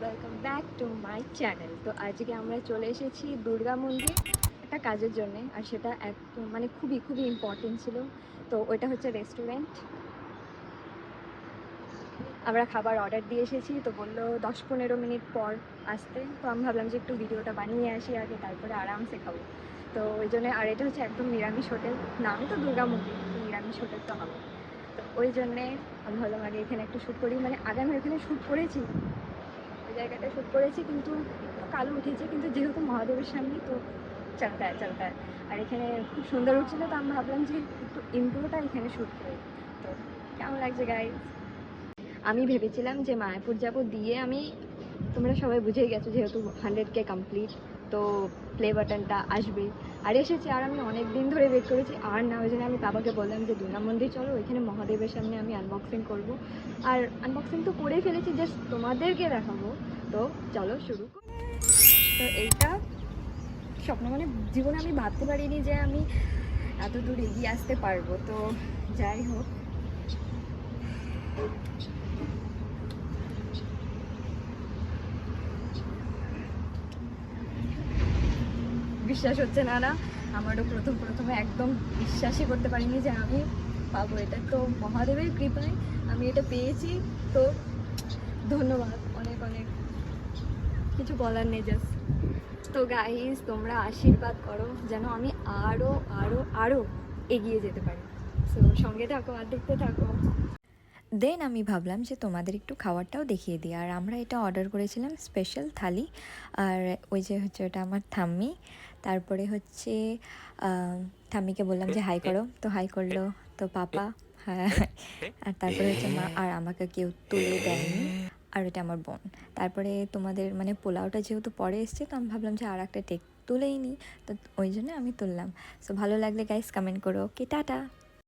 Welcome back to my channel. তো আজকে আমরা চলে এসেছি দুর্গা মন্দির একটা কাজের জন্যে, আর সেটা এক মানে খুবই খুবই ইম্পর্টেন্ট ছিল। তো ওইটা হচ্ছে রেস্টুরেন্ট। আমরা খাবার অর্ডার দিয়ে এসেছি, তো বললো 10-15 মিনিট পর আসতে। তো আমি ভাবলাম যে একটু ভিডিওটা বানিয়ে আসি আগে, তারপরে আরামসে খাবো। তো ওই জন্যে, আর এটা হচ্ছে একদম নিরামিষ হোটেল, নামই তো দুর্গা মন্দির, তো নিরামিষ হোটেল তো হবে। তো ওই জন্যে আমি ভাবলাম আগে এখানে একটু শ্যুট করি, মানে আগে আমি এখানে শ্যুট করেছি, ওই জায়গাটা শ্যুট করেছি, কিন্তু একটু কালো উঠেছে, কিন্তু যেহেতু মহাদেবের সামনে তো চলতা হয়। আর এখানে খুব সুন্দর উঠছিলো, তো আমি ভাবলাম যে একটু ইন্ট্রোটা এখানে শ্যুট করি। তো কেমন লাগছে গাইস? আমি ভেবেছিলাম যে মায়াপুর যাব, দিয়ে আমি, তোমরা সবাই বুঝেই গেছো যেহেতু 100K কমপ্লিট, তো প্লে বাটনটা আসবে। আর এসেছে, আর আমি অনেক দিন ধরে ওয়েট করেছি, আর না ওই জন্য আমি বাবাকে বললাম যে দুর্গা মন্দির চলো, ওইখানে মহাদেবের সামনে আমি আনবক্সিং করব। আর আনবক্সিং তো করেই ফেলেছি, জাস্ট তোমাদেরকে দেখাবো। তো চলো শুরু করি। তো এইটা স্বপ্ন, মানে জীবনে আমি ভাবতে পারিনি যে আমি এত দূর এগিয়ে আসতে পারবো। তো যাই হোক, বিশ্বাস হচ্ছে না না, আমারও প্রথমে একদম বিশ্বাসই করতে পারিনি যে আমি পাবো এটা। তো মহাদেবের কৃপায় আমি এটা পেয়েছি। তো ধন্যবাদ, অনেক অনেক, কিছু বলার নেই জাস্ট। তো গাইস, তোমরা আশীর্বাদ করো যেন আমি আরও আরও আরও এগিয়ে যেতে পারি। তো সঙ্গে থাকো আর দেখতে থাকো। দেন আমি ভাবলাম যে তোমাদের একটু খাবারটাও দেখিয়ে দিই। আর আমরা এটা অর্ডার করেছিলাম স্পেশাল থালি। আর ওই যে হচ্ছে ওটা আমার ঠাম্মি। তারপরে হচ্ছে ঠাম্মিকে বললাম যে হাই করো, তো হাই করলো। তো পাপা, হ্যাঁ। আর তারপরে হচ্ছে মা, আর আমাকে কেউ তুলে দেয়নি। আর এটা আমার বোন। তারপরে তোমাদের মানে পোলাওটা যেহেতু পরে এসছে, তো আমি ভাবলাম যে আর একটা টেক তুলেই নিই, তো ওই জন্য আমি তুললাম। সো ভালো লাগলে গাইস কমেন্ট করো। ওকে, টাটা।